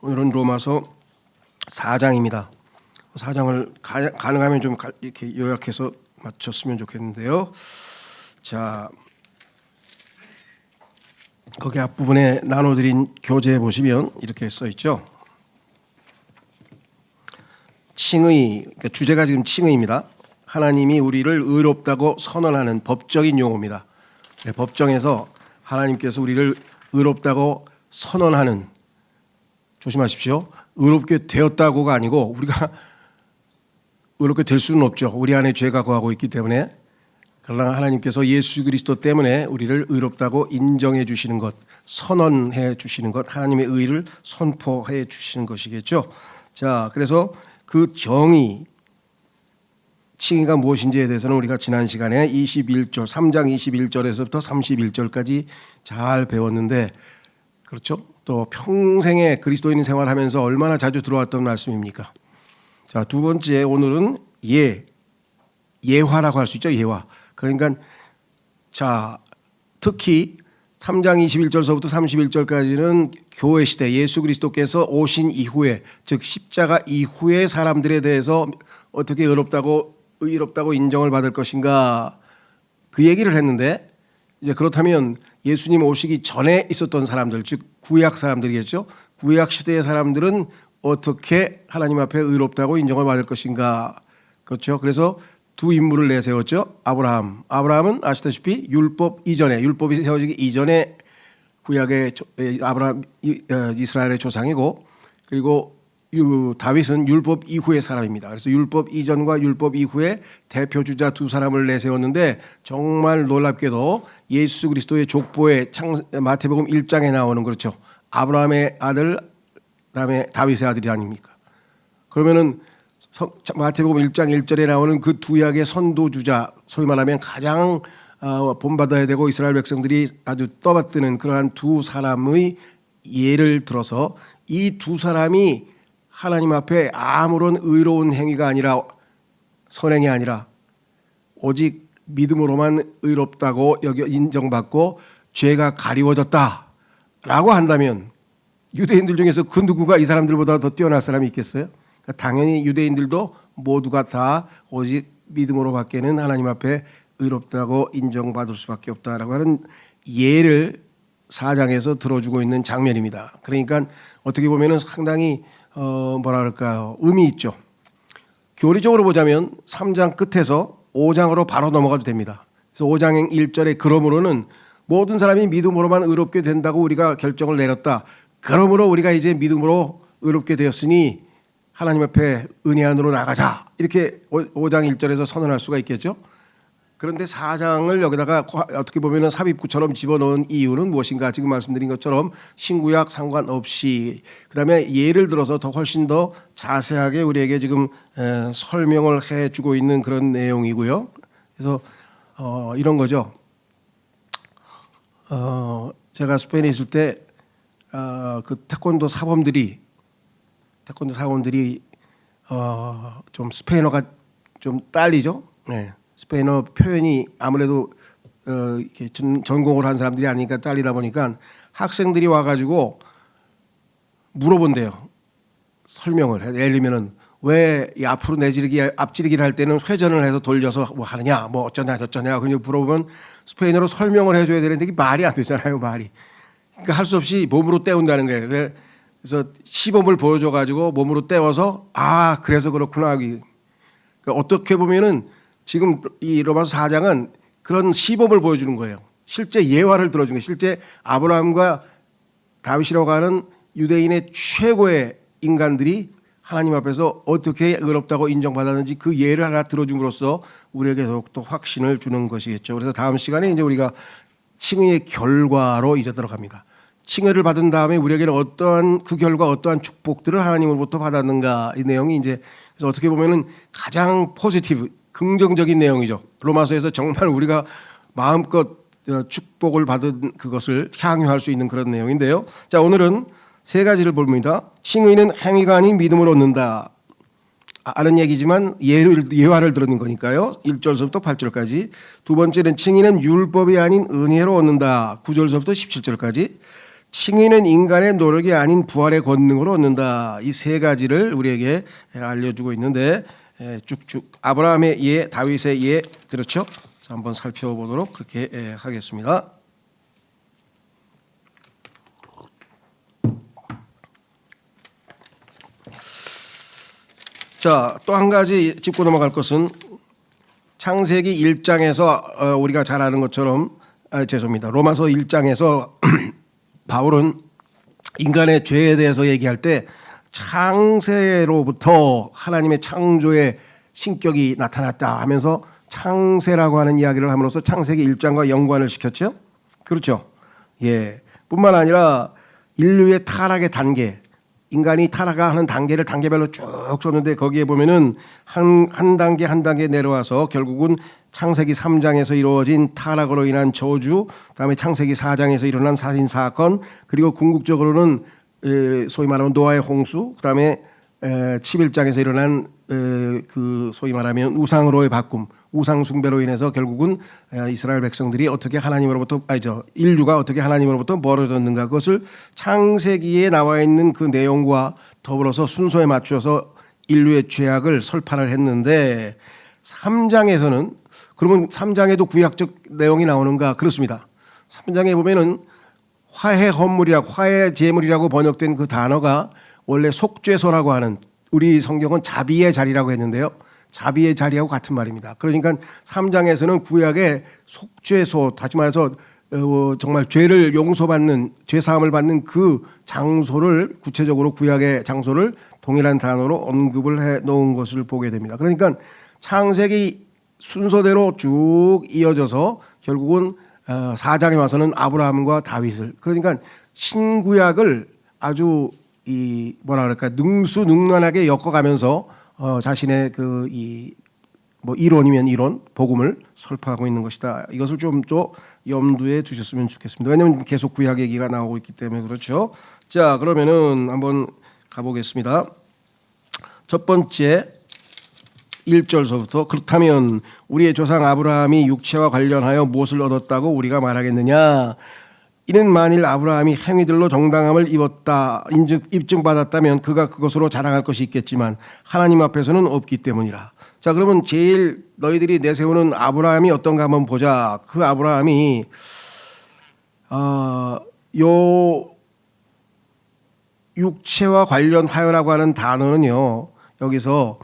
오늘은 로마서 4장입니다. 4장을 가능하면 좀 이렇게 요약해서 마쳤으면 좋겠는데요. 자, 거기 앞부분에 나눠드린 교재에 보시면 이렇게 써 있죠. 칭의, 그러니까 주제가 지금 칭의입니다. 하나님이 우리를 의롭다고 선언하는 법적인 용어입니다. 네, 법정에서 하나님께서 우리를 의롭다고 선언하는, 조심하십시오. 의롭게 되었다고가 아니고 우리가 의롭게 될 수는 없죠. 우리 안에 죄가 거하고 있기 때문에. 그러나 하나님께서 예수 그리스도 때문에 우리를 의롭다고 인정해 주시는 것, 선언해 주시는 것, 하나님의 의를 선포해 주시는 것이겠죠. 자, 그래서 그 정의, 칭의가 무엇인지에 대해서는 우리가 지난 시간에 21절, 3장 21절에서부터 31절까지 잘 배웠는데, 그렇죠? 또 평생에 그리스도인 생활하면서 얼마나 자주 들어왔던 말씀입니까? 자, 두 번째, 오늘은 예화라고 할 수 있죠. 예화. 그러니까 자, 특히 3장 21절서부터 31절까지는 교회 시대 예수 그리스도께서 오신 이후에, 즉 십자가 이후의 사람들에 대해서 어떻게 의롭다고 인정을 받을 것인가, 그 얘기를 했는데, 이제 그렇다면 예수님 오시기 전에 있었던 사람들, 즉 구약 사람들이겠죠. 구약 시대의 사람들은 어떻게 하나님 앞에 의롭다고 인정을 받을 것인가. 그렇죠. 그래서 두 인물을 내세웠죠. 아브라함은 아시다시피 율법이 세워지기 이전에 구약의 아브라함, 이스라엘의 조상이고, 그리고 다윗은 율법 이후의 사람입니다. 그래서 율법 이전과 율법 이후의 대표주자 두 사람을 내세웠는데, 정말 놀랍게도 예수 그리스도의 족보에 마태복음 1장에 나오는, 그렇죠, 아브라함의 아들, 그다음에 다윗의 아들이 아닙니까? 그러면은 마태복음 1장 1절에 나오는 그 두 약의 선도주자, 소위 말하면 가장 본받아야 되고 이스라엘 백성들이 아주 떠받드는 그러한 두 사람의 예를 들어서, 이 두 사람이 하나님 앞에 아무런 의로운 행위가 아니라, 선행이 아니라 오직 믿음으로만 의롭다고 인정받고 죄가 가리워졌다라고 한다면, 유대인들 중에서 그 누구가 이 사람들보다 더 뛰어날 사람이 있겠어요? 그러니까 당연히 유대인들도 모두가 다 오직 믿음으로 밖에는 하나님 앞에 의롭다고 인정받을 수밖에 없다라고 하는 예를 4장에서 들어주고 있는 장면입니다. 그러니까 어떻게 보면 상당히 의미 있죠. 교리적으로 보자면 3장 끝에서 5장으로 바로 넘어가도 됩니다. 그래서 5장 1절에 그러므로는 모든 사람이 믿음으로만 의롭게 된다고 우리가 결정을 내렸다. 그러므로 우리가 이제 믿음으로 의롭게 되었으니 하나님 앞에 은혜 안으로 나가자. 이렇게 5장 1절에서 선언할 수가 있겠죠. 그런데 4장을 여기다가 어떻게 보면 삽입구처럼 집어넣은 이유는 무엇인가? 지금 말씀드린 것처럼 신구약 상관없이, 그다음에 예를 들어서 더 훨씬 더 자세하게 우리에게 지금 설명을 해주고 있는 그런 내용이고요. 그래서 이런 거죠. 제가 스페인에 있을 때 그 태권도 사범들이 좀 스페인어가 좀 딸리죠. 네. 스페인어 표현이 아무래도 이렇게 전공을 한 사람들이 아니니까 딸리다 보니까 학생들이 와가지고 물어본대요. 설명을 해. 예를 들면은 왜 이 앞으로 앞지르기를 할 때는 회전을 해서 돌려서 뭐 하느냐, 뭐 어쩌냐 그냥 물어보면 스페인어로 설명을 해줘야 되는데 이게 말이 안 되잖아요, 말이. 그러니까 할 수 없이 몸으로 때운다는 거예요. 그래서 시범을 보여줘가지고 몸으로 때워서 그래서 그렇구나. 그러니까 어떻게 보면은 지금 이 로마서 4장은 그런 시범을 보여주는 거예요. 실제 예화를 들어준 거예요. 실제 아브라함과 다윗이라고 하는 유대인의 최고의 인간들이 하나님 앞에서 어떻게 의롭다고 인정받았는지 그 예를 하나 들어줌으로써 우리에게 더욱더 확신을 주는 것이겠죠. 그래서 다음 시간에 이제 우리가 칭의의 결과로 이제 들어갑니다. 칭의를 받은 다음에 우리에게는 그 결과 어떠한 축복들을 하나님으로부터 받았는가, 이 내용이 이제 그래서 어떻게 보면은 가장 포지티브, 긍정적인 내용이죠. 로마서에서 정말 우리가 마음껏 축복을 받은 그것을 향유할 수 있는 그런 내용인데요. 자, 오늘은 세 가지를 봅니다. 칭의는 행위가 아닌 믿음으로 얻는다. 아는 얘기지만 예화를 들었는 거니까요. 1절서부터 8절까지. 두 번째는 칭의는 율법이 아닌 은혜로 얻는다. 9절서부터 17절까지. 칭의는 인간의 노력이 아닌 부활의 권능으로 얻는다. 이 세 가지를 우리에게 알려주고 있는데 쭉쭉 아브라함의 예, 다윗의 예, 그렇죠? 자, 한번 살펴보도록 그렇게 하겠습니다. 자, 또 한 가지 짚고 넘어갈 것은 창세기 1장에서 우리가 잘 아는 것처럼 죄송합니다. 로마서 1장에서 바울은 인간의 죄에 대해서 얘기할 때 창세로부터 하나님의 창조의 신격이 나타났다 하면서 창세라고 하는 이야기를 함으로써 창세기 1장과 연관을 시켰죠. 그렇죠. 예. 뿐만 아니라 인류의 타락의 단계, 인간이 타락하는 단계를 단계별로 쭉 썼는데 거기에 보면은 한 단계 한 단계 내려와서 결국은 창세기 3장에서 이루어진 타락으로 인한 저주, 그다음에 창세기 4장에서 일어난 살인 사건, 그리고 궁극적으로는 소위 말하면 노아의 홍수, 그다음에 11장에서 일어난 그 소위 말하면 우상으로의 바꿈, 우상 숭배로 인해서 결국은 이스라엘 백성들이 어떻게 하나님으로부터 인류가 어떻게 하나님으로부터 멀어졌는가, 그것을 창세기에 나와 있는 그 내용과 더불어서 순서에 맞춰서 인류의 죄악을 설파를 했는데 3장에서는 그러면 3장에도 구약적 내용이 나오는가? 그렇습니다. 3장에 보면은 화해 헌물이라고 화해 제물이라고 번역된 그 단어가 원래 속죄소라고 하는, 우리 성경은 자비의 자리라고 했는데요. 자비의 자리하고 같은 말입니다. 그러니까 3장에서는 구약의 속죄소, 다시 말해서 정말 죄를 용서받는, 죄 사함을 받는 그 장소를 구체적으로 구약의 장소를 동일한 단어로 언급을 해 놓은 것을 보게 됩니다. 그러니까 창세기 순서대로 쭉 이어져서 결국은 4장에 와서는 아브라함과 다윗을, 그러니까 신구약을 아주 이 뭐라 그럴까 능수능란하게 엮어가면서 자신의 그 이 뭐 이론이면 이론, 복음을 설파하고 있는 것이다. 이것을 좀 또 염두에 두셨으면 좋겠습니다. 왜냐하면 계속 구약 얘기가 나오고 있기 때문에 그렇죠. 자, 그러면은 한번 가보겠습니다. 첫 번째 1절서부터 그렇다면 우리의 조상 아브라함이 육체와 관련하여 무엇을 얻었다고 우리가 말하겠느냐? 이는 만일 아브라함이 행위들로 정당함을 입었다 입증받았다면 그가 그것으로 자랑할 것이 있겠지만 하나님 앞에서는 없기 때문이라. 자, 그러면 제일 너희들이 내세우는 아브라함이 어떤가 한번 보자. 그 아브라함이 요 육체와 관련하여라고 하는 단어는요, 여기서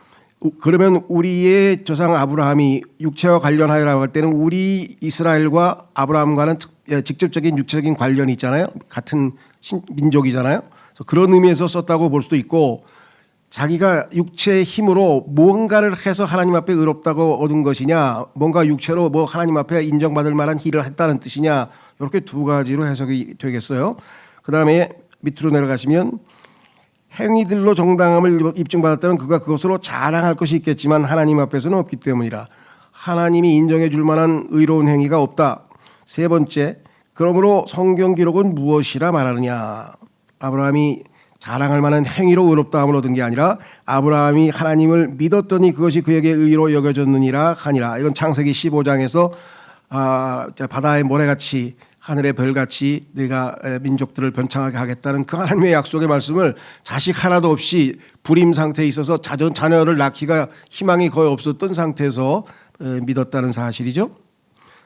그러면 우리의 조상 아브라함이 육체와 관련하여라고 할 때는 우리 이스라엘과 아브라함과는 직접적인 육체적인 관련이 있잖아요. 같은 민족이잖아요. 그래서 그런 의미에서 썼다고 볼 수도 있고, 자기가 육체의 힘으로 무언가를 해서 하나님 앞에 의롭다고 얻은 것이냐, 뭔가 육체로 뭐 하나님 앞에 인정받을 만한 일을 했다는 뜻이냐, 이렇게 두 가지로 해석이 되겠어요. 그 다음에 밑으로 내려가시면 행위들로 정당함을 입증받았다면 그가 그것으로 자랑할 것이 있겠지만 하나님 앞에서는 없기 때문이라. 하나님이 인정해 줄 만한 의로운 행위가 없다. 세 번째, 그러므로 성경 기록은 무엇이라 말하느냐? 아브라함이 자랑할 만한 행위로 의롭다함을 얻은 게 아니라 아브라함이 하나님을 믿었더니 그것이 그에게 의로 여겨졌느니라 하니라. 이건 창세기 15장에서 바다의 모래같이 하늘의 별같이 내가 민족들을 번창하게 하겠다는 그 하나님의 약속의 말씀을 자식 하나도 없이 불임 상태에 있어서 자녀를 낳기가 희망이 거의 없었던 상태에서 믿었다는 사실이죠.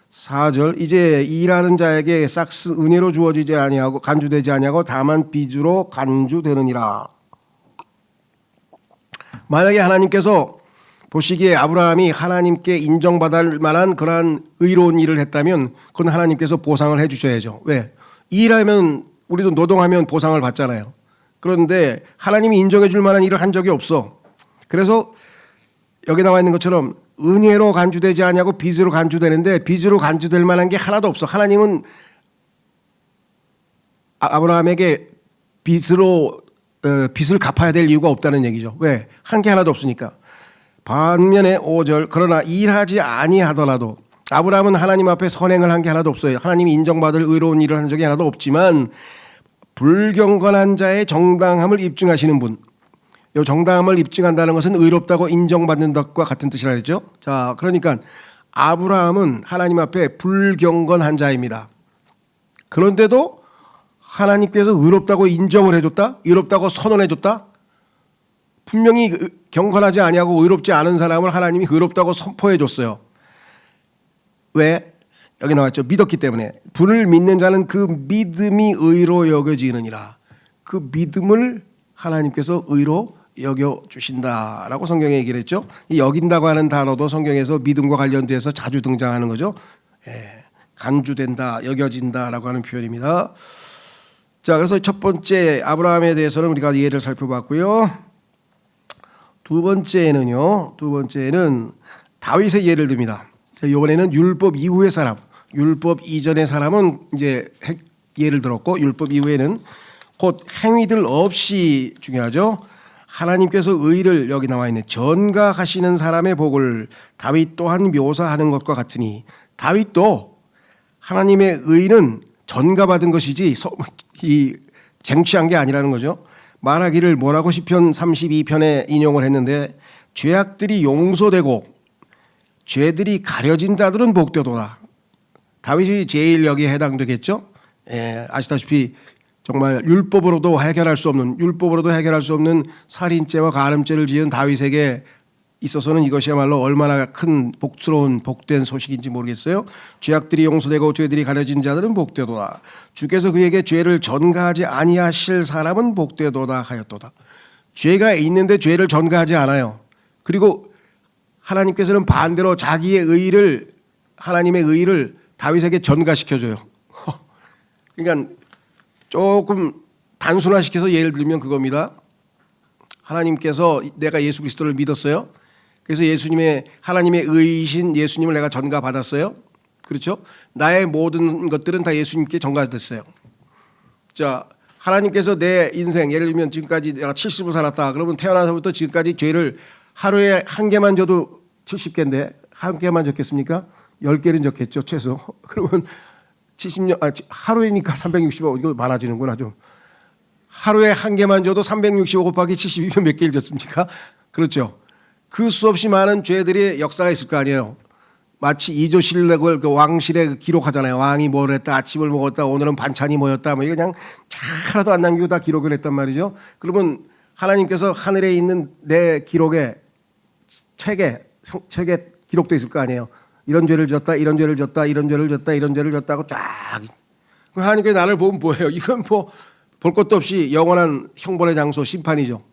4절, 이제 일하는 자에게 싹스 은혜로 주어지지 아니하고 간주되지 아니하고 다만 빚으로 간주되느니라. 만약에 하나님께서 보시기에 아브라함이 하나님께 인정받을 만한 그러한 의로운 일을 했다면 그건 하나님께서 보상을 해 주셔야죠. 왜? 일하면 우리도 노동하면 보상을 받잖아요. 그런데 하나님이 인정해 줄 만한 일을 한 적이 없어. 그래서 여기 나와 있는 것처럼 은혜로 간주되지 않냐고 빚으로 간주되는데 빚으로 간주될 만한 게 하나도 없어. 하나님은 아브라함에게 빚을 갚아야 될 이유가 없다는 얘기죠. 왜? 한 게 하나도 없으니까. 반면에 5절, 그러나 일하지 아니하더라도 아브라함은 하나님 앞에 선행을 한 게 하나도 없어요. 하나님이 인정받을 의로운 일을 한 적이 하나도 없지만 불경건한 자의 정당함을 입증하시는 분, 이 정당함을 입증한다는 것은 의롭다고 인정받는 것과 같은 뜻이라 했죠. 자, 그러니까 아브라함은 하나님 앞에 불경건한 자입니다. 그런데도 하나님께서 의롭다고 인정을 해줬다? 의롭다고 선언해줬다? 분명히 경건하지 아니하고 의롭지 않은 사람을 하나님이 의롭다고 선포해줬어요. 왜? 여기 나왔죠. 믿었기 때문에. 분을 믿는 자는 그 믿음이 의로 여겨지느니라. 그 믿음을 하나님께서 의로 여겨주신다라고 성경에 얘기를 했죠. 이 여긴다고 하는 단어도 성경에서 믿음과 관련돼서 자주 등장하는 거죠. 간주된다, 여겨진다라고 하는 표현입니다. 자, 그래서 첫 번째 아브라함에 대해서는 우리가 예를 살펴봤고요. 두 번째는 다윗의 예를 듭니다. 이번에는 율법 이후의 사람, 율법 이전의 사람은 이제 예를 들었고, 율법 이후에는 곧 행위들 없이 중요하죠. 하나님께서 의를, 여기 나와 있는 전가하시는 사람의 복을 다윗 또한 묘사하는 것과 같으니, 다윗도 하나님의 의는 전가받은 것이지 이 쟁취한 게 아니라는 거죠. 말하기를 뭐라고 시편 32편에 인용을 했는데, 죄악들이 용서되고 죄들이 가려진 자들은 복되도다. 다윗이 제일 여기에 해당되겠죠. 아시다시피 정말 율법으로도 해결할 수 없는 살인죄와 간음죄를 지은 다윗에게 있어서는 이것이야말로 얼마나 큰 복스러운 복된 소식인지 모르겠어요. 죄악들이 용서되고 죄들이 가려진 자들은 복되도다. 주께서 그에게 죄를 전가하지 아니하실 사람은 복되도다 하였도다. 죄가 있는데 죄를 전가하지 않아요. 그리고 하나님께서는 반대로 자기의 의를, 하나님의 의를 다윗에게 전가시켜줘요. 그러니까 조금 단순화시켜서 예를 들면 그겁니다. 하나님께서 내가 예수 그리스도를 믿었어요. 그래서 하나님의 의이신 예수님을 내가 전가받았어요. 그렇죠? 나의 모든 것들은 다 예수님께 전가됐어요. 자, 하나님께서 내 인생, 예를 들면 지금까지 내가 70을 살았다. 그러면 태어나서부터 지금까지 죄를 하루에 한 개만 져도 70개인데 한 개만 졌겠습니까? 10개는 졌겠죠, 최소. 그러면 70년, 하루이니까 365, 이거 많아지는구나 좀. 하루에 한 개만 져도 365 곱하기 72면 몇 개를 졌습니까? 그렇죠. 그 수없이 많은 죄들의 역사가 있을 거 아니에요. 마치 이조실록을 그 왕실에 기록하잖아요. 왕이 뭘 했다, 아침을 먹었다, 오늘은 반찬이 뭐였다, 뭐 이거 그냥 하나도 안 남기고 다 기록을 했단 말이죠. 그러면 하나님께서 하늘에 있는 내 기록에 책에 기록돼 있을 거 아니에요. 이런 죄를 졌다, 이런 죄를 졌다, 이런 죄를 졌다, 이런 죄를 졌다고 쫙. 하나님께서 나를 보면 뭐예요? 이건 뭐 볼 것도 없이 영원한 형벌의 장소, 심판이죠.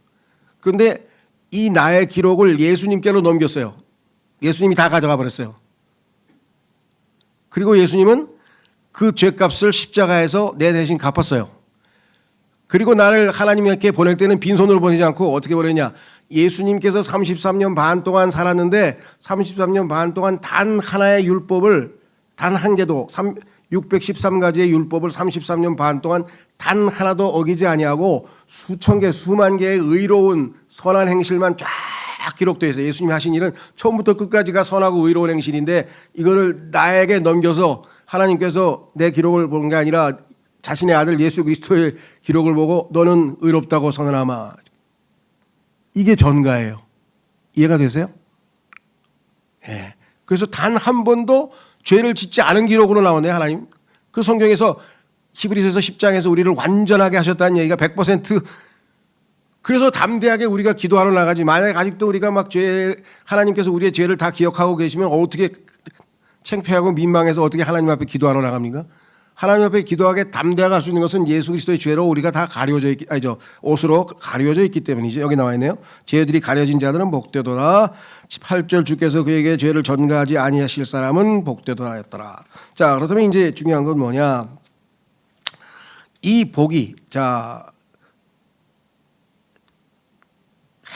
그런데 이 나의 기록을 예수님께로 넘겼어요. 예수님이 다 가져가 버렸어요. 그리고 예수님은 그 죄값을 십자가에서 내 대신 갚았어요. 그리고 나를 하나님께 보낼 때는 빈손으로 보내지 않고 어떻게 보냈냐? 예수님께서 33년 반 동안 살았는데 33년 반 동안 단 하나의 율법을, 단 한 개도 613가지의 율법을 33년 반 동안 단 하나도 어기지 아니하고 수천 개, 수만 개의 의로운 선한 행실만 쫙 기록되어 있어요. 예수님이 하신 일은 처음부터 끝까지가 선하고 의로운 행실인데 이거를 나에게 넘겨서 하나님께서 내 기록을 보는 게 아니라 자신의 아들 예수 그리스도의 기록을 보고 너는 의롭다고 선언하마. 이게 전가예요. 이해가 되세요? 예. 그래서 단 한 번도 죄를 짓지 않은 기록으로 나오네요, 하나님. 그 성경에서 히브리서에서 10장에서 우리를 완전하게 하셨다는 얘기가 100%. 그래서 담대하게 우리가 기도하러 나가지. 만약 아직도 우리가 막 하나님께서 우리의 죄를 다 기억하고 계시면 어떻게 창피하고 민망해서 어떻게 하나님 앞에 기도하러 나갑니까? 하나님 앞에 기도하게 담대하게 할 수 있는 것은 예수 그리스도의 죄로 우리가 다 가려져 있기, 옷으로 가려져 있기 때문이죠. 여기 나와 있네요. 죄들이 가려진 자들은 복되도다. 18절 주께서 그에게 죄를 전가하지 아니하실 사람은 복되도다 했더라. 자, 그렇다면 이제 중요한 건 뭐냐? 이 복이, 자,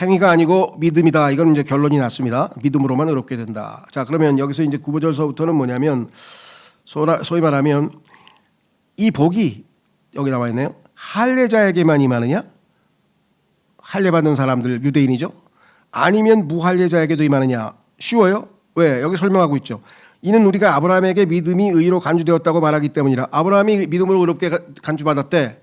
행위가 아니고 믿음이다. 이건 이제 결론이 났습니다. 믿음으로만 의롭게 된다. 자, 그러면 여기서 이제 9절서부터는 뭐냐면 소위 말하면 이 복이 여기 나와 있네요. 할례자에게만 임하느냐? 할례 받는 사람들 유대인이죠. 아니면 무할례자에게도 임하느냐? 쉬워요. 왜? 여기 설명하고 있죠. 이는 우리가 아브라함에게 믿음이 의로 간주되었다고 말하기 때문이라. 아브라함이 믿음으로 의롭게 간주받았대.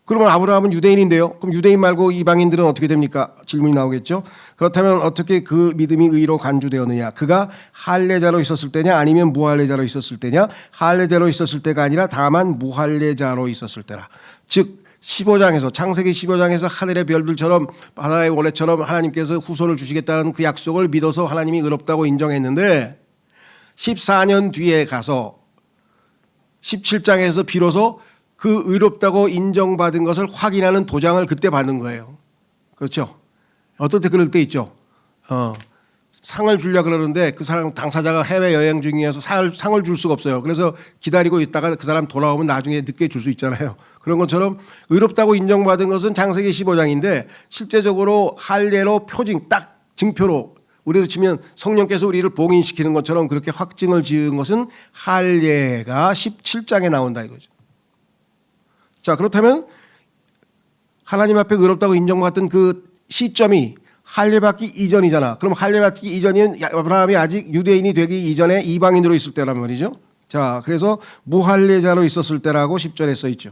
그러면 아브라함은 유대인인데요. 그럼 유대인 말고 이방인들은 어떻게 됩니까? 질문이 나오겠죠. 그렇다면 어떻게 그 믿음이 의로 간주되었느냐? 그가 할례자로 있었을 때냐 아니면 무할례자로 있었을 때냐? 할례자로 있었을 때가 아니라 다만 무할례자로 있었을 때라. 즉 15장에서 창세기 15장에서 하늘의 별들처럼 바다의 원해처럼 하나님께서 후손을 주시겠다는 그 약속을 믿어서 하나님이 의롭다고 인정했는데 14년 뒤에 가서 17장에서 비로소 그 의롭다고 인정받은 것을 확인하는 도장을 그때 받는 거예요. 그렇죠? 어떨 때 그럴 때 있죠. 상을 주려고 그러는데 그 사람 당사자가 해외여행 중이어서 상을 줄 수가 없어요. 그래서 기다리고 있다가 그 사람 돌아오면 나중에 늦게 줄 수 있잖아요. 그런 것처럼 의롭다고 인정받은 것은 창세기 15장인데 실제적으로 할례로 표징 딱 증표로 우리로 치면 성령께서 우리를 봉인시키는 것처럼 그렇게 확증을 지은 것은 할례가 17장에 나온다 이거죠. 자, 그렇다면 하나님 앞에 의롭다고 인정받던 그 시점이 할례받기 이전이잖아. 그럼 할례받기 이전인 아브라함이 아직 유대인이 되기 이전에 이방인으로 있을 때란 말이죠. 자, 그래서 무할례자로 있었을 때라고 10절에 써 있죠.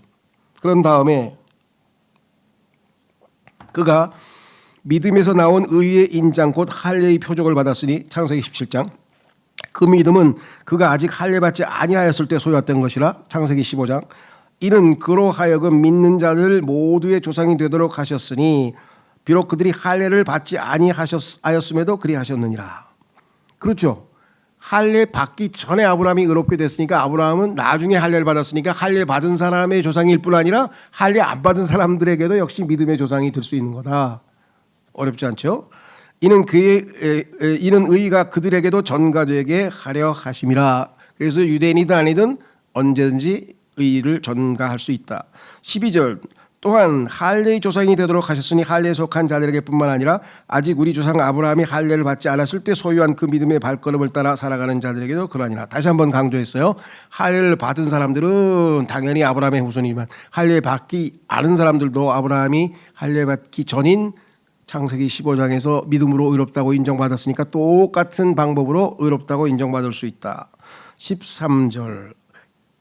그런 다음에 그가 믿음에서 나온 의의 인장 곧 할례의 표적을 받았으니 창세기 17장 그 믿음은 그가 아직 할례받지 아니하였을 때 소유했던 것이라 창세기 15장 이는 그로 하여금 믿는 자들 모두의 조상이 되도록 하셨으니 비록 그들이 할례를 받지 아니하였음에도 그리하셨느니라. 그렇죠. 할례 받기 전에 아브라함이 의롭게 됐으니까 아브라함은 나중에 할례를 받았으니까 할례 받은 사람의 조상일 뿐 아니라 할례 안 받은 사람들에게도 역시 믿음의 조상이 될 수 있는 거다. 어렵지 않죠? 이는 의가 그들에게도 전가되게 하려 하심이라. 그래서 유대인이든 아니든 언제든지 의를 전가할 수 있다. 12절 또한 할례의 조상이 되도록 하셨으니 할례에 속한 자들에게뿐만 아니라 아직 우리 조상 아브라함이 할례를 받지 않았을 때 소유한 그 믿음의 발걸음을 따라 살아가는 자들에게도 그러하니라. 다시 한번 강조했어요. 할례를 받은 사람들은 당연히 아브라함의 후손이지만 할례 받기 않은 사람들도 아브라함이 할례 받기 전인 창세기 15장에서 믿음으로 의롭다고 인정받았으니까 똑같은 방법으로 의롭다고 인정받을 수 있다. 13절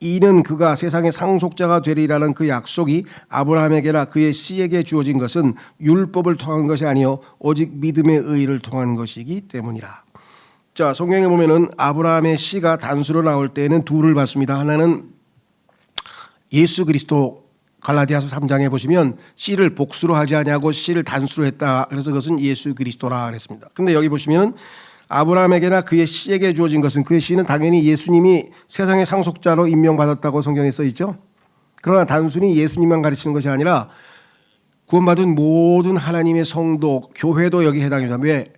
이는 그가 세상의 상속자가 되리라는 그 약속이 아브라함에게나 그의 씨에게 주어진 것은 율법을 통한 것이 아니요 오직 믿음의 의를 통한 것이기 때문이라. 자, 성경에 보면은 아브라함의 씨가 단수로 나올 때에는 둘을 봤습니다. 하나는 예수 그리스도 갈라디아서 3장에 보시면 씨를 복수로 하지 아니하고 씨를 단수로 했다. 그래서 그것은 예수 그리스도라 그랬습니다. 근데 여기 보시면은 아브라함에게나 그의 씨에게 주어진 것은 그의 씨는 당연히 예수님이 세상의 상속자로 임명받았다고 성경에 써 있죠. 그러나 단순히 예수님만 가르치는 것이 아니라 구원받은 모든 하나님의 성도, 교회도 여기 해당이죠. 왜?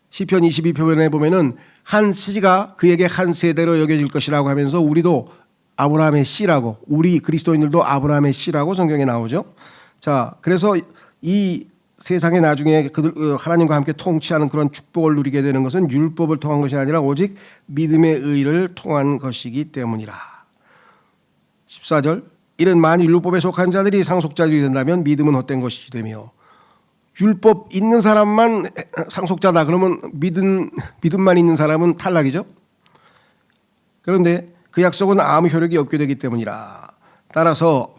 시편 22편에 보면은 한 씨가 그에게 한 세대로 여겨질 것이라고 하면서 우리도 아브라함의 씨라고 우리 그리스도인들도 아브라함의 씨라고 성경에 나오죠. 자, 그래서 이 세상에 나중에 그들 하나님과 함께 통치하는 그런 축복을 누리게 되는 것은 율법을 통한 것이 아니라 오직 믿음의 의를 통한 것이기 때문이라. 14절 이는 만일 율법에 속한 자들이 상속자들이 된다면 믿음은 헛된 것이 되며 율법 있는 사람만 상속자다 그러면 믿음만 있는 사람은 탈락이죠. 그런데 그 약속은 아무 효력이 없게 되기 때문이라. 따라서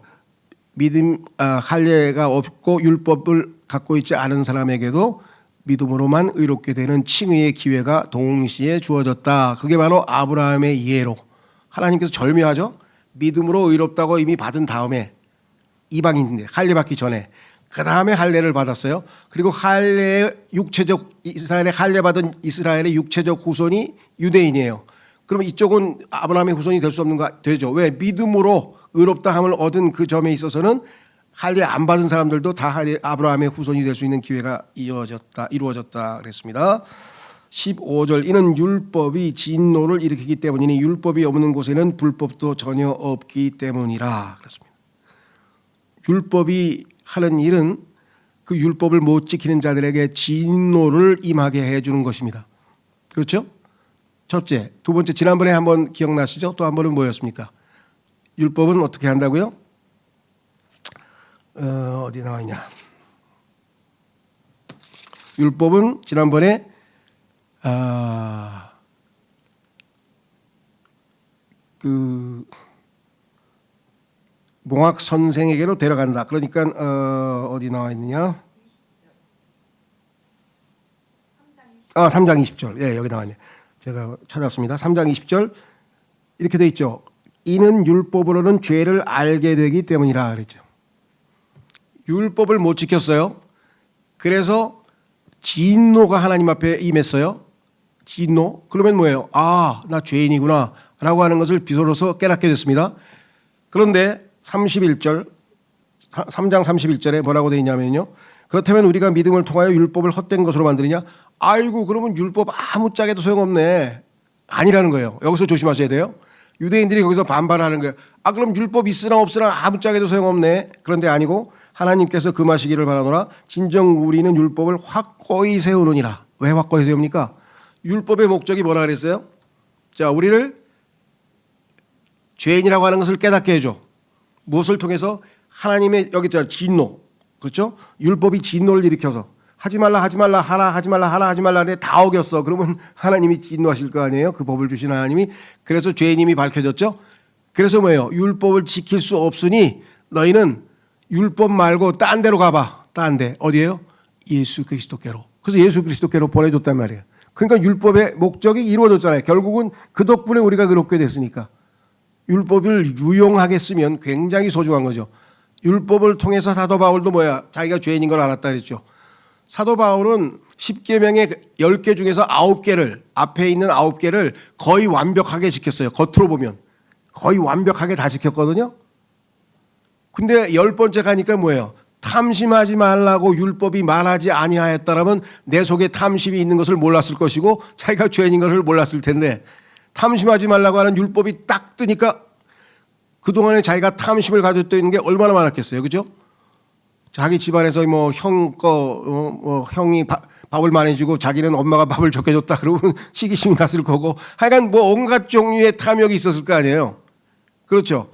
할례가 없고 율법을 갖고 있지 않은 사람에게도 믿음으로만 의롭게 되는 칭의의 기회가 동시에 주어졌다. 그게 바로 아브라함의 예로 하나님께서 절묘하죠. 믿음으로 의롭다고 이미 받은 다음에 이방인인데 할례 받기 전에 그 다음에 할례를 받았어요. 그리고 이스라엘의 할례 받은 이스라엘의 육체적 후손이 유대인이에요. 그러면 이쪽은 아브라함의 후손이 될 수 없는 거 되죠. 왜? 믿음으로 의롭다함을 얻은 그 점에 있어서는 할례 안 받은 사람들도 다 아브라함의 후손이 될 수 있는 기회가 이루어졌다 그랬습니다. 15절 이는 율법이 진노를 일으키기 때문이니 율법이 없는 곳에는 불법도 전혀 없기 때문이라 그랬습니다. 율법이 하는 일은 그 율법을 못 지키는 자들에게 진노를 임하게 해주는 것입니다. 그렇죠? 첫째. 두 번째, 지난번에 한번 기억나시죠? 또 한 번은 뭐였습니까? 율법은 어떻게 한다고요? 어디 나와 있냐? 율법은 지난번에 몽학 선생에게로 데려간다. 그러니까 어디 나와 있느냐? 3장 20절. 예, 여기 나와 있네. 제가 찾았습니다. 3장 20절 이렇게 돼 있죠. 이는 율법으로는 죄를 알게 되기 때문이라 그랬죠. 율법을 못 지켰어요. 그래서 진노가 하나님 앞에 임했어요. 진노. 그러면 뭐예요? 아, 나 죄인이구나 라고 하는 것을 비로소 깨닫게 됐습니다. 그런데 31절 3장 31절에 뭐라고 되어 있냐면요. 그렇다면 우리가 믿음을 통하여 율법을 헛된 것으로 만드느냐? 아이고, 그러면 율법 아무짝에도 소용없네. 아니라는 거예요. 여기서 조심하셔야 돼요. 유대인들이 거기서 반발하는 거예요. 아, 그럼 율법 있으나 없으나 아무짝에도 소용없네. 그런데 아니고 하나님께서 금하시기를 바라노라. 진정 우리는 율법을 확고히 세우느니라. 왜 확고히 세웁니까? 율법의 목적이 뭐라 그랬어요? 자, 우리를 죄인이라고 하는 것을 깨닫게 해줘. 무엇을 통해서? 하나님의 여기 있잖아요. 진노. 그렇죠? 율법이 진노를 일으켜서 하지 말라 하지 말라 하라 하지 말라 하라 하지 말라 하는데 다 어겼어. 그러면 하나님이 진노하실 거 아니에요? 그 법을 주신 하나님이. 그래서 죄인임이 밝혀졌죠. 그래서 뭐예요? 율법을 지킬 수 없으니 너희는 율법 말고 딴 데로 가봐. 딴 데. 어디예요? 예수 그리스도께로. 그래서 예수 그리스도께로 보내줬단 말이에요. 그러니까 율법의 목적이 이루어졌잖아요. 결국은 그 덕분에 우리가 그렇게 됐으니까. 율법을 유용하게 쓰면 굉장히 소중한 거죠. 율법을 통해서 사도 바울도 뭐야? 자기가 죄인인 걸 알았다 그랬죠. 사도 바울은 10계명의 10개 중에서 9개를 앞에 있는 9개를 거의 완벽하게 지켰어요. 겉으로 보면 거의 완벽하게 다 지켰거든요. 근데 10번째 가니까 뭐예요? 탐심하지 말라고 율법이 말하지 아니하였다라면 내 속에 탐심이 있는 것을 몰랐을 것이고 자기가 죄인인 것을 몰랐을 텐데, 탐심하지 말라고 하는 율법이 딱 뜨니까 그동안에 자기가 탐심을 가졌던 있는 게 얼마나 많았겠어요. 그죠? 자기 집안에서 뭐 형이 밥을 많이 주고 자기는 엄마가 밥을 적게 줬다 그러면 시기심이 났을 거고, 하여간 뭐 온갖 종류의 탐욕이 있었을 거 아니에요. 그렇죠?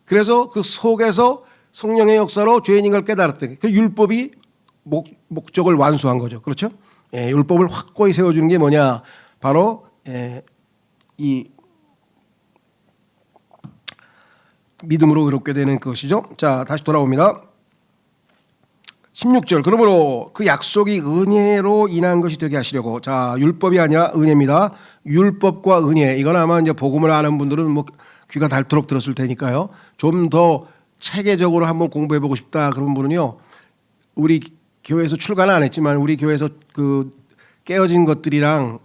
그래서 그 속에서 성령의 역사로 죄인인 걸 깨달았던 그 율법이 목적을 완수한 거죠. 그렇죠? 예, 율법을 확고히 세워주는 게 뭐냐? 바로 이 믿음으로 의롭게 되는 것이죠. 자, 다시 돌아옵니다. 16절. 그러므로 그 약속이 은혜로 인한 것이 되게 하시려고. 자, 율법이 아니라 은혜입니다. 율법과 은혜. 이건 아마 이제 복음을 아는 분들은 뭐 귀가 닳도록 들었을 테니까요. 좀 더 체계적으로 한번 공부해 보고 싶다 그런 분은요. 우리 교회에서 출간은 안 했지만 우리 교회에서 그 깨어진 것들이랑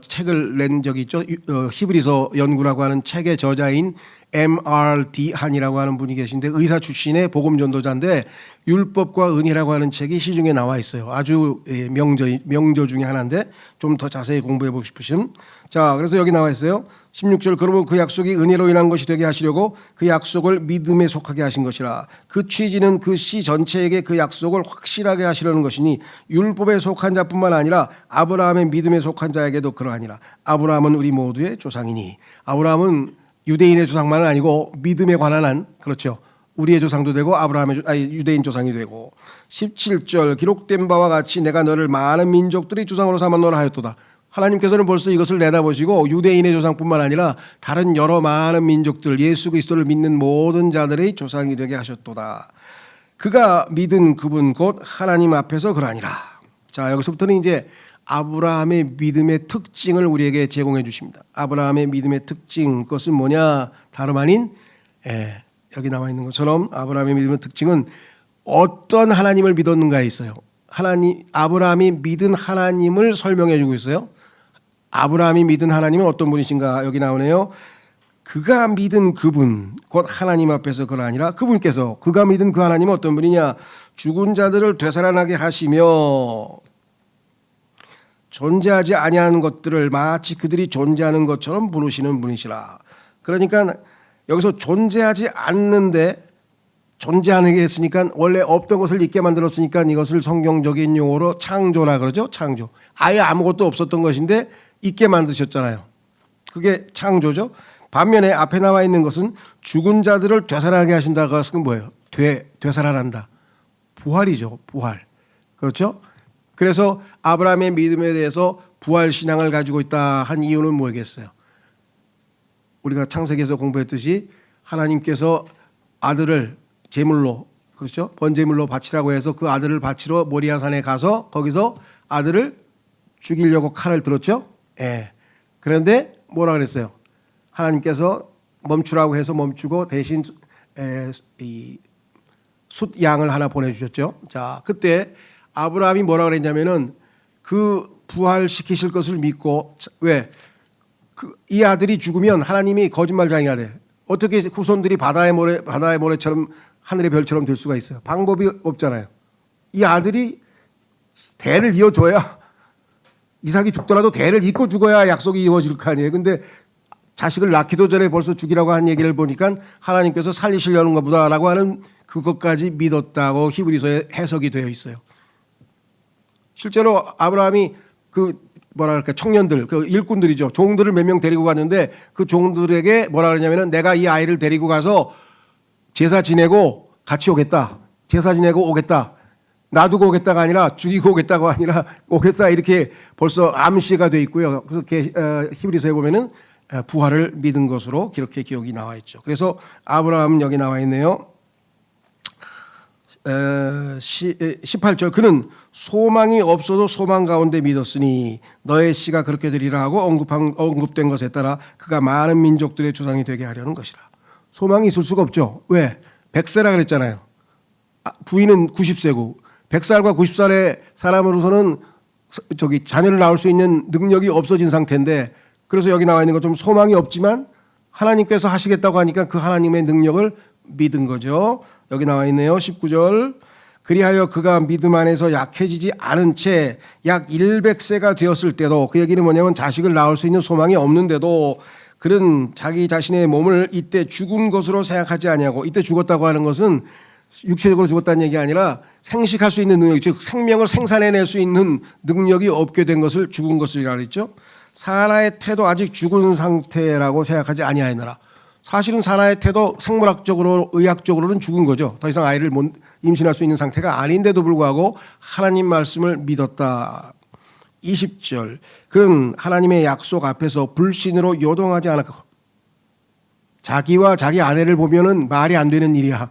책을 낸 적이 있죠. 히브리서 연구라고 하는 책의 저자인 MRD 한이라고 하는 분이 계신데 의사 출신의 복음 전도자인데 율법과 은혜라고 하는 책이 시중에 나와 있어요. 아주 명저 중에 하나인데 좀 더 자세히 공부해 보고 싶으신. 자, 그래서 여기 나와 있어요. 16절. 그러면 그 약속이 은혜로 인한 것이 되게 하시려고 그 약속을 믿음에 속하게 하신 것이라. 그 취지는 그 시 전체에게 그 약속을 확실하게 하시려는 것이니 율법에 속한 자뿐만 아니라 아브라함의 믿음에 속한 자에게도 그러하니라. 아브라함은 우리 모두의 조상이니. 아브라함은 유대인의 조상만은 아니고 믿음에 관한 한, 그렇죠, 우리의 조상도 되고 유대인 조상이 되고. 17절. 기록된 바와 같이 내가 너를 많은 민족들의 조상으로 삼았노라 하였도다. 하나님께서는 벌써 이것을 내다보시고 유대인의 조상뿐만 아니라 다른 여러 많은 민족들, 예수 그리스도를 믿는 모든 자들의 조상이 되게 하셨도다. 그가 믿은 그분 곧 하나님 앞에서 그러하니라. 자, 여기서부터는 이제 아브라함의 믿음의 특징을 우리에게 제공해 주십니다. 아브라함의 믿음의 특징, 그것은 뭐냐? 다름 아닌 여기 나와 있는 것처럼 아브라함의 믿음의 특징은 어떤 하나님을 믿었는가에 있어요. 아브라함이 믿은 하나님을 설명해 주고 있어요. 아브라함이 믿은 하나님은 어떤 분이신가? 여기 나오네요. 그가 믿은 그분 곧 하나님 앞에서 그러하니라. 그분께서, 그가 믿은 그 하나님은 어떤 분이냐? 죽은 자들을 되살아나게 하시며 존재하지 아니하는 것들을 마치 그들이 존재하는 것처럼 부르시는 분이시라. 그러니까 여기서 존재하지 않는데 존재하는 게 있으니까 원래 없던 것을 있게 만들었으니까 이것을 성경적인 용어로 창조라 그러죠. 창조. 아예 아무것도 없었던 것인데 있게 만드셨잖아요. 그게 창조죠. 반면에 앞에 나와 있는 것은 죽은 자들을 되살아나게 하신다가 그것은 뭐예요? 되살아난다. 부활이죠. 부활. 그렇죠? 그래서 아브라함의 믿음에 대해서 부활 신앙을 가지고 있다 한 이유는 뭐겠어요? 우리가 창세기에서 공부했듯이 하나님께서 아들을 제물로, 그렇죠? 번제물로 바치라고 해서 그 아들을 바치러 모리아산에 가서 거기서 아들을 죽이려고 칼을 들었죠. 예. 그런데 뭐라 그랬어요? 하나님께서 멈추라고 해서 멈추고 대신 이 숫양을 하나 보내주셨죠. 자, 그때 아브라함이 뭐라 그랬냐면은 그 부활시키실 것을 믿고, 왜? 이 아들이 죽으면 하나님이 거짓말장이가 돼. 어떻게 후손들이 바다의 모래처럼 하늘의 별처럼 될 수가 있어요? 방법이 없잖아요. 이 아들이 대를 이어줘야, 이삭이 죽더라도 대를 잇고 죽어야 약속이 이루어질 거 아니에요. 근데 자식을 낳기도 전에 벌써 죽이라고 한 얘기를 보니까 하나님께서 살리시려는 것보다라고 하는 그것까지 믿었다고 히브리서에 해석이 되어 있어요. 실제로 아브라함이 청년들, 그 일꾼들이죠. 종들을 몇 명 데리고 갔는데 그 종들에게 뭐라 그러냐면은 내가 이 아이를 데리고 가서 제사 지내고 같이 오겠다. 제사 지내고 오겠다. 놔두고 오겠다가 아니라 죽이고 오겠다가 아니라 오겠다, 이렇게 벌써 암시가 돼 있고요. 그래서 히브리서에 보면은 부활을 믿은 것으로 그렇게 기록이 나와 있죠. 그래서 아브라함은 여기 나와 있네요. 18절, 그는 소망이 없어도 소망 가운데 믿었으니 너의 씨가 그렇게 되리라 하고 언급된 것에 따라 그가 많은 민족들의 조상이 되게 하려는 것이라. 소망이 있을 수가 없죠. 왜? 100세라 그랬잖아요. 부인은 90세고 100살과 90살의 사람으로서는 자녀를 낳을 수 있는 능력이 없어진 상태인데, 그래서 여기 나와 있는 것처럼 소망이 없지만 하나님께서 하시겠다고 하니까 그 하나님의 능력을 믿은 거죠. 여기 나와 있네요. 19절, 그리하여 그가 믿음 안에서 약해지지 않은 채 약 100세가 되었을 때도, 그 얘기는 뭐냐면 자식을 낳을 수 있는 소망이 없는데도 그는 자기 자신의 몸을 이때 죽은 것으로 생각하지 아니하고, 이때 죽었다고 하는 것은 육체적으로 죽었다는 얘기 아니라 생식할 수 있는 능력, 즉 생명을 생산해낼 수 있는 능력이 없게 된 것을 죽은 것이라 그랬죠. 사라의 태도 아직 죽은 상태라고 생각하지 아니하느라. 사실은 사라의 태도 생물학적으로, 의학적으로는 죽은 거죠. 더 이상 아이를 임신할 수 있는 상태가 아닌데도 불구하고 하나님 말씀을 믿었다. 20절, 그는 하나님의 약속 앞에서 불신으로 요동하지 않았고, 자기와 자기 아내를 보면은 말이 안 되는 일이야.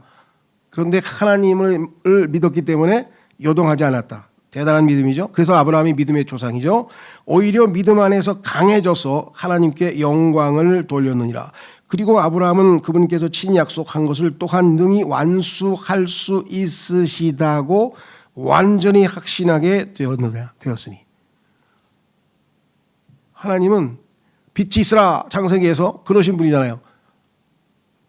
그런데 하나님을 믿었기 때문에 요동하지 않았다. 대단한 믿음이죠. 그래서 아브라함이 믿음의 조상이죠. 오히려 믿음 안에서 강해져서 하나님께 영광을 돌렸느니라. 그리고 아브라함은 그분께서 친히 약속한 것을 또한 능히 완수할 수 있으시다고 완전히 확신하게 되었으니. 하나님은 빛이 있으라 창세기에서 그러신 분이잖아요.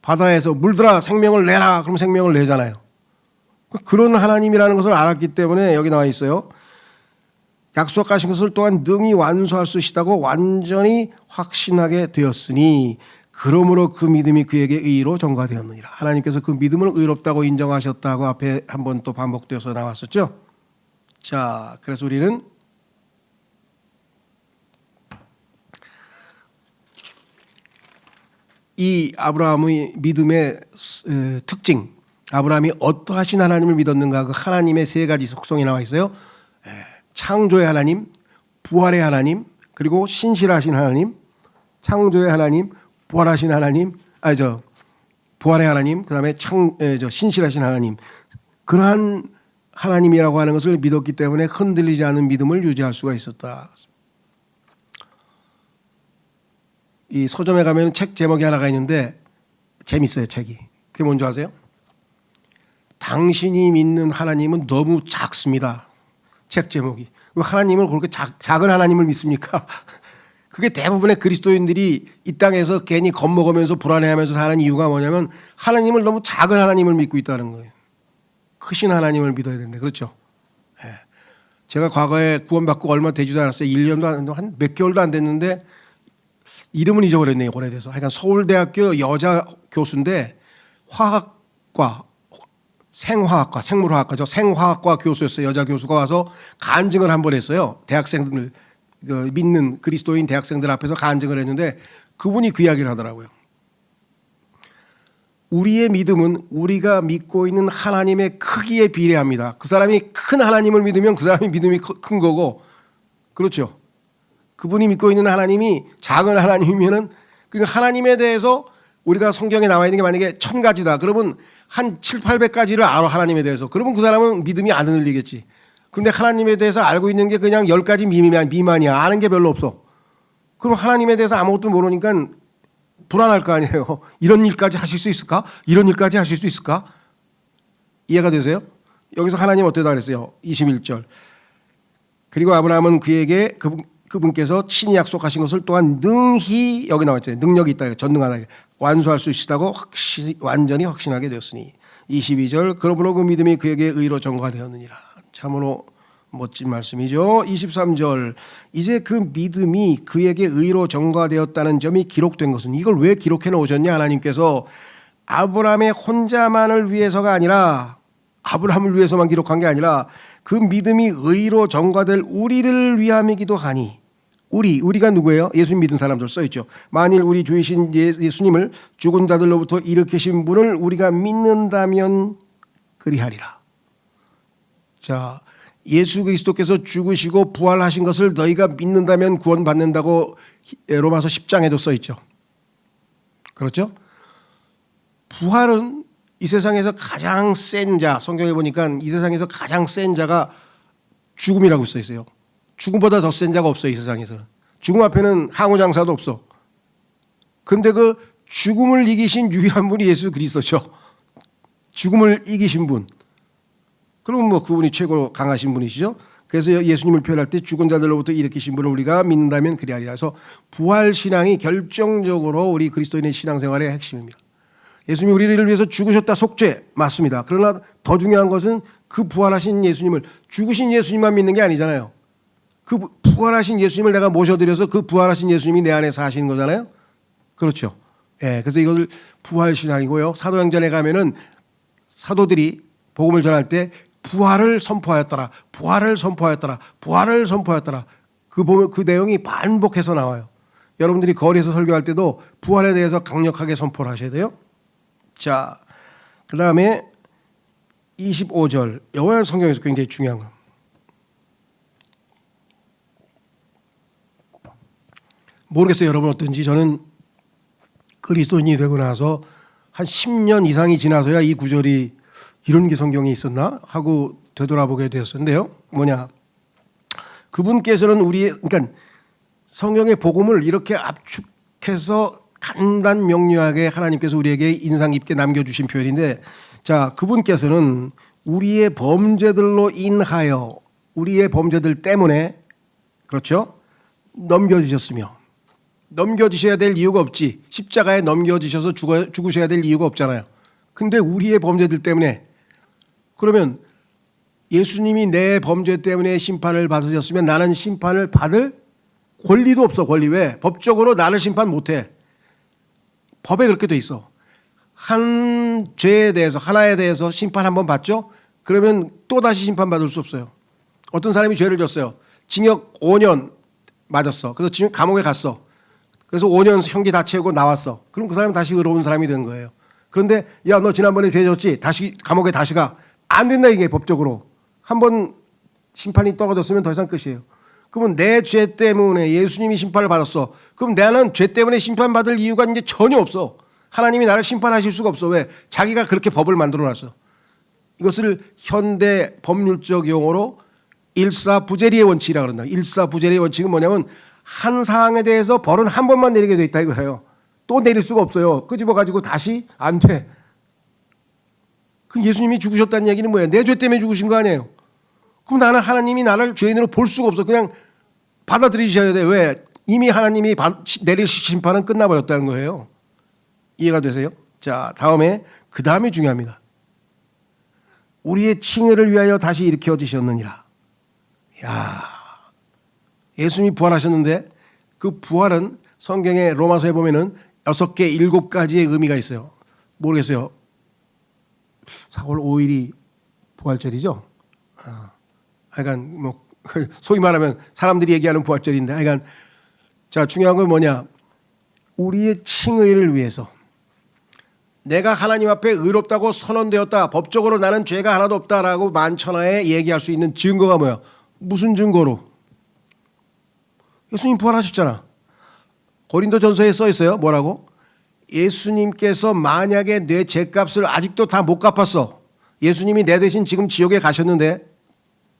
바다에서 물들아 생명을 내라, 그럼 생명을 내잖아요. 그런 하나님이라는 것을 알았기 때문에 여기 나와 있어요. 약속하신 것을 또한 능히 완수할 수 있다고 완전히 확신하게 되었으니 그러므로 그 믿음이 그에게 의로 전가되었느니라. 하나님께서 그 믿음을 의롭다고 인정하셨다고 앞에 한번 또 반복되어서 나왔었죠. 자, 그래서 우리는 이 아브라함의 믿음의 특징, 아브라함이 어떠하신 하나님을 믿었는가, 그 하나님의 세 가지 속성이 나와 있어요. 창조의 하나님, 부활의 하나님, 그리고 신실하신 하나님. 창조의 하나님, 부활하신 하나님, 부활의 하나님, 그다음에 신실하신 하나님. 그러한 하나님이라고 하는 것을 믿었기 때문에 흔들리지 않은 믿음을 유지할 수가 있었다. 이 서점에 가면 책 제목이 하나가 있는데 재밌어요, 책이. 그게 뭔지 아세요? 당신이 믿는 하나님은 너무 작습니다. 책 제목이. 왜 하나님을 그렇게 작은 하나님을 믿습니까? 그게 대부분의 그리스도인들이 이 땅에서 괜히 겁먹으면서 불안해하면서 사는 이유가 뭐냐면 하나님을 너무 작은 하나님을 믿고 있다는 거예요. 크신 하나님을 믿어야 되는데, 그렇죠? 네. 제가 과거에 구원받고 얼마 되지도 않았어요. 1년도 한 몇 개월도 안 됐는데 이름은 잊어버렸네요. 오래돼서. 하여간 서울대학교 여자 교수인데 화학과, 생화학과, 생물화학과죠. 생화학과 교수였어요. 여자 교수가 와서 간증을 한 번 했어요. 대학생들, 믿는 그리스도인 대학생들 앞에서 간증을 했는데 그분이 그 이야기를 하더라고요. 우리의 믿음은 우리가 믿고 있는 하나님의 크기에 비례합니다. 그 사람이 큰 하나님을 믿으면 그 사람이 믿음이 큰 거고, 그렇죠? 그분이 믿고 있는 하나님이 작은 하나님이면은, 그러니까 하나님에 대해서 우리가 성경에 나와 있는 게 만약에 1000가지다. 그러면 한 7, 800가지를 알아 하나님에 대해서. 그러면 그 사람은 믿음이 안 흔들리겠지. 근데 하나님에 대해서 알고 있는 게 그냥 10가지 미만이야. 아는 게 별로 없어. 그럼 하나님에 대해서 아무것도 모르니까 불안할 거 아니에요. 이런 일까지 하실 수 있을까? 이런 일까지 하실 수 있을까? 이해가 되세요? 여기서 하나님 어떻게 그랬어요? 21절. 그리고 아브라함은 그에게 그분께서 친히 약속하신 것을 또한 능히, 여기 나와 있잖아요. 능력이 있다. 전능하다. 완수할 수 있다고 완전히 확신하게 되었으니. 22절. 그러므로 그 믿음이 그에게 의로 전가가 되었느니라. 참으로 멋진 말씀이죠. 23절. 이제 그 믿음이 그에게 의로 전가되었다는 점이 기록된 것은, 이걸 왜 기록해 놓으셨냐? 하나님께서 아브라함의 혼자만을 위해서가 아니라, 아브라함을 위해서만 기록한 게 아니라 그 믿음이 의로 전가될 우리를 위함이기도 하니. 우리가 누구예요? 예수님 믿은 사람들 써있죠. 만일 우리 주이신 예수님을 죽은 자들로부터 일으키신 분을 우리가 믿는다면 그리하리라. 자, 예수 그리스도께서 죽으시고 부활하신 것을 너희가 믿는다면 구원받는다고 로마서 10장에도 써있죠. 그렇죠? 부활은 이 세상에서 가장 센 자, 성경에 보니까 이 세상에서 가장 센 자가 죽음이라고 써 있어요. 죽음보다 더 센 자가 없어요. 이 세상에서는. 죽음 앞에는 항우장사도 없어. 그런데 그 죽음을 이기신 유일한 분이 예수 그리스도죠. 죽음을 이기신 분. 그럼 뭐 그분이 최고로 강하신 분이시죠. 그래서 예수님을 표현할 때 죽은 자들로부터 일으키신 분을 우리가 믿는다면 그리하리라. 그래서 부활 신앙이 결정적으로 우리 그리스도인의 신앙생활의 핵심입니다. 예수님이 우리를 위해서 죽으셨다 속죄 맞습니다. 그러나 더 중요한 것은 그 부활하신 예수님을, 죽으신 예수님만 믿는 게 아니잖아요. 그 부활하신 예수님을 내가 모셔드려서 그 부활하신 예수님이 내 안에 사시는 거잖아요. 그렇죠. 예, 그래서 이것을 부활신앙이고요. 사도행전에 가면은 사도들이 복음을 전할 때 부활을 선포하였더라, 부활을 선포하였더라, 부활을 선포하였더라. 그 내용이 반복해서 나와요. 여러분들이 거리에서 설교할 때도 부활에 대해서 강력하게 선포를 하셔야 돼요. 자, 그 다음에 25절. 이건 성경에서 굉장히 중요한 거. 모르겠어요, 여러분 어떤지. 저는 그리스도인이 되고 나서 한 10년 이상이 지나서야 이 구절이 이런 게 성경에 있었나 하고 되돌아보게 되었는데요. 뭐냐? 그분께서는 그러니까 성경의 복음을 이렇게 압축해서 간단 명료하게 하나님께서 우리에게 인상 깊게 남겨주신 표현인데, 자, 그분께서는 우리의 범죄들로 인하여, 우리의 범죄들 때문에, 그렇죠? 넘겨주셨으며, 넘겨주셔야 될 이유가 없지. 십자가에 넘겨주셔서 죽으셔야 될 이유가 없잖아요. 근데 우리의 범죄들 때문에, 그러면 예수님이 내 범죄 때문에 심판을 받으셨으면 나는 심판을 받을 권리도 없어. 권리. 왜? 법적으로 나를 심판 못해. 법에 그렇게 돼 있어. 한 죄에 대해서, 하나에 대해서 심판 한번 받죠? 그러면 또다시 심판받을 수 없어요. 어떤 사람이 죄를 졌어요. 징역 5년 맞았어. 그래서 지금 감옥에 갔어. 그래서 5년 형기 다 채우고 나왔어. 그럼 그 사람은 다시 의로운 사람이 된 거예요. 그런데 야, 너 지난번에 죄 졌지? 다시 감옥에 다시 가. 안 된다, 이게 법적으로. 한번 심판이 떨어졌으면 더 이상 끝이에요. 그러면 내 죄 때문에 예수님이 심판을 받았어. 그럼 나는 죄 때문에 심판받을 이유가 이제 전혀 없어. 하나님이 나를 심판하실 수가 없어. 왜? 자기가 그렇게 법을 만들어놨어. 이것을 현대 법률적 용어로 일사부재리의 원칙이라고 그런다. 일사부재리의 원칙은 뭐냐면 한 사항에 대해서 벌은 한 번만 내리게 돼 있다 이거예요. 또 내릴 수가 없어요. 끄집어가지고 다시 안 돼. 그럼 예수님이 죽으셨다는 얘기는 뭐예요? 내 죄 때문에 죽으신 거 아니에요? 그럼 나는 하나님이 나를 죄인으로 볼 수가 없어. 그냥 받아들이셔야 돼. 왜? 이미 하나님이 내릴 심판은 끝나버렸다는 거예요. 이해가 되세요? 자, 다음에 그 다음이 중요합니다. 우리의 칭의를 위하여 다시 일으켜지셨느니라. 야, 예수님이 부활하셨는데 그 부활은 성경의 로마서에 보면은 6개, 7가지의 의미가 있어요. 모르겠어요. 4월 5일이 부활절이죠. 하여간 뭐 소위 말하면 사람들이 얘기하는 부활절인데, 하여간 자, 중요한 건 뭐냐? 우리의 칭의를 위해서 내가 하나님 앞에 의롭다고 선언되었다. 법적으로 나는 죄가 하나도 없다라고 만천하에 얘기할 수 있는 증거가 뭐야? 무슨 증거로? 예수님 부활하셨잖아. 고린도전서에 써 있어요. 뭐라고? 예수님께서 만약에 내 죄값을 아직도 다 못 갚았어. 예수님이 내 대신 지금 지옥에 가셨는데,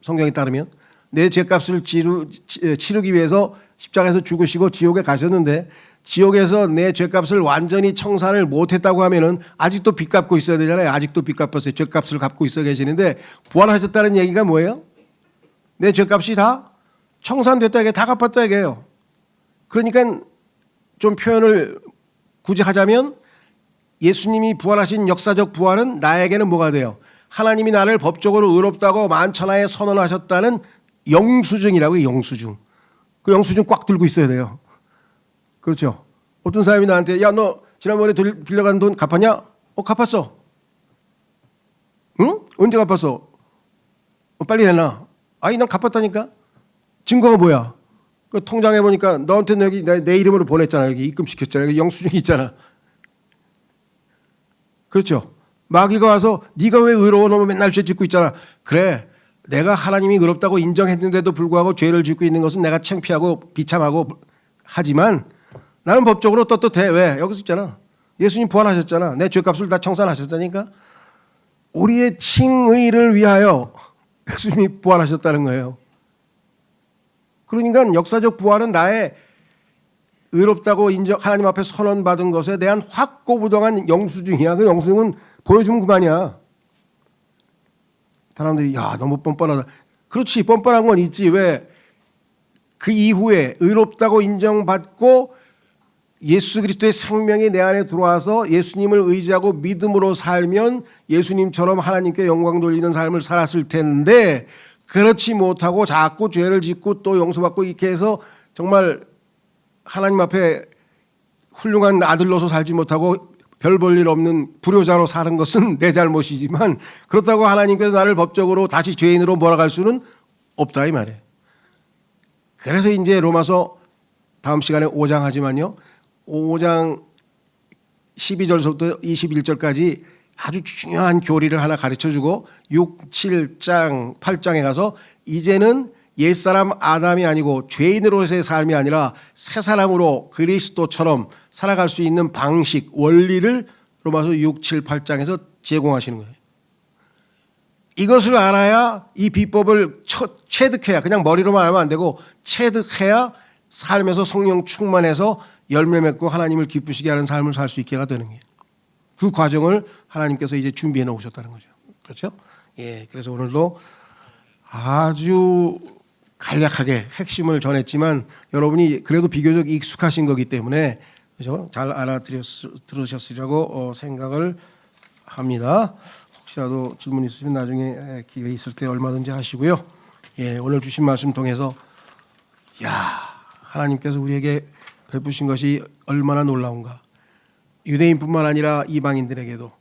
성경에 따르면 내 죄값을 치르기 위해서 십자가에서 죽으시고 지옥에 가셨는데, 지옥에서 내 죄값을 완전히 청산을 못했다고 하면은 아직도 빚 갚고 있어야 되잖아요. 아직도 빚 갚았어요. 죄값을 갚고 있어 계시는데, 부활하셨다는 얘기가 뭐예요? 내 죄값이 다 청산됐다, 이게 다 갚았다 이게요. 그러니까 좀 표현을 굳이 하자면, 예수님이 부활하신 역사적 부활은 나에게는 뭐가 돼요? 하나님이 나를 법적으로 의롭다고 만천하에 선언하셨다는 영수증이라고요. 영수증. 그 영수증 꽉 들고 있어야 돼요. 그렇죠. 어떤 사람이 나한테 야, 너 지난번에 빌려간 돈 갚았냐? 갚았어. 응? 언제 갚았어? 빨리 내놔. 아니, 난 갚았다니까. 증거가 뭐야? 그 통장에 보니까 너한테는 여기 내 이름으로 보냈잖아. 여기 입금시켰잖아. 여기 영수증이 있잖아. 그렇죠. 마귀가 와서 네가 왜 의로워? 너 맨날 죄 짓고 있잖아. 그래, 내가 하나님이 의롭다고 인정했는데도 불구하고 죄를 짓고 있는 것은 내가 창피하고 비참하고 하지만 나는 법적으로 떳떳해. 왜? 여기서 있잖아. 예수님 부활하셨잖아. 내 죄값을 다 청산하셨다니까. 우리의 칭의를 위하여 예수님이 부활하셨다는 거예요. 그러니까 역사적 부활은 나의 의롭다고 인정, 하나님 앞에 선언받은 것에 대한 확고부동한 영수증이야. 그 영수증은 보여주면 그만이야. 사람들이 야, 너무 뻔뻔하다. 그렇지, 뻔뻔한 건 있지. 왜? 그 이후에 의롭다고 인정받고 예수 그리스도의 생명이 내 안에 들어와서 예수님을 의지하고 믿음으로 살면 예수님처럼 하나님께 영광 돌리는 삶을 살았을 텐데, 그렇지 못하고 자꾸 죄를 짓고 또 용서받고 이렇게 해서 정말 하나님 앞에 훌륭한 아들로서 살지 못하고 별 볼 일 없는 불효자로 사는 것은 내 잘못이지만, 그렇다고 하나님께서 나를 법적으로 다시 죄인으로 몰아갈 수는 없다 이 말이에요. 그래서 이제 로마서 다음 시간에 5장 하지만요, 5장 12절부터 21절까지 아주 중요한 교리를 하나 가르쳐주고 6, 7장, 8장에 가서 이제는 옛사람 아담이 아니고 죄인으로서의 삶이 아니라 새 사람으로 그리스도처럼 살아갈 수 있는 방식, 원리를 로마서 6, 7, 8장에서 제공하시는 거예요. 이것을 알아야 이 비법을 체득해야, 그냥 머리로만 알면 안 되고 체득해야 삶에서 성령 충만해서 열매 맺고 하나님을 기쁘시게 하는 삶을 살 수 있게가 되는 거예요. 그 과정을 하나님께서 이제 준비해 놓으셨다는 거죠. 그렇죠? 예, 그래서 오늘도 아주 간략하게 핵심을 전했지만 여러분이 그래도 비교적 익숙하신 거기 때문에, 그렇죠? 잘 알아들으셨으리라고 생각을 합니다. 혹시라도 질문 있으시면 나중에 기회 있을 때 얼마든지 하시고요. 예, 오늘 주신 말씀 통해서 야, 하나님께서 우리에게 베푸신 것이 얼마나 놀라운가. 유대인뿐만 아니라 이방인들에게도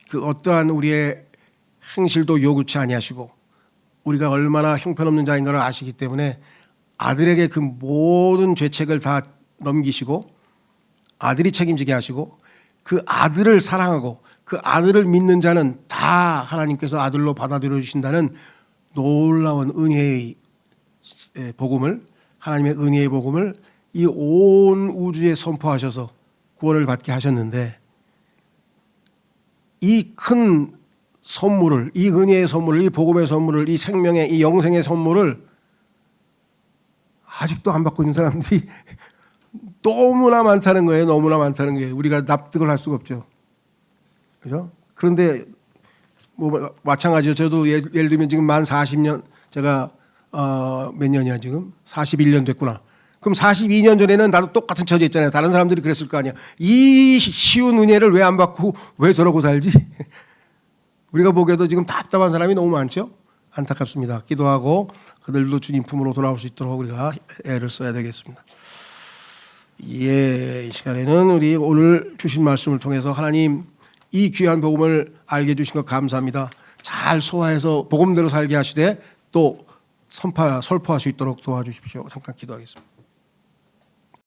그 어떠한 우리의 행실도 요구치 아니하시고 우리가 얼마나 형편없는 자인가를 아시기 때문에 아들에게 그 모든 죄책을 다 넘기시고 아들이 책임지게 하시고 그 아들을 사랑하고 그 아들을 믿는 자는 다 하나님께서 아들로 받아들여 주신다는 놀라운 은혜의 복음을, 하나님의 은혜의 복음을 이 온 우주에 선포하셔서 구원을 받게 하셨는데, 이 큰 선물을, 이 은혜의 선물을, 이 복음의 선물을, 이 생명의, 이 영생의 선물을 아직도 안 받고 있는 사람들이 너무나 많다는 거예요. 너무나 많다는 게 우리가 납득을 할 수가 없죠. 그죠? 그런데 뭐 마찬가지죠. 저도 예를 들면 지금 만 40년, 제가 몇 년이야 지금? 41년 됐구나. 그럼 42년 전에는 나도 똑같은 처지에 있잖아요. 다른 사람들이 그랬을 거 아니야. 이 쉬운 은혜를 왜 안 받고 왜 저러고 살지? 우리가 보기에도 지금 답답한 사람이 너무 많죠. 안타깝습니다. 기도하고 그들도 주님 품으로 돌아올 수 있도록 우리가 애를 써야 되겠습니다. 예, 이 시간에는 우리 오늘 주신 말씀을 통해서 하나님 이 귀한 복음을 알게 해주신 것 감사합니다. 잘 소화해서 복음대로 살게 하시되 또 설포할 수 있도록 도와주십시오. 잠깐 기도하겠습니다.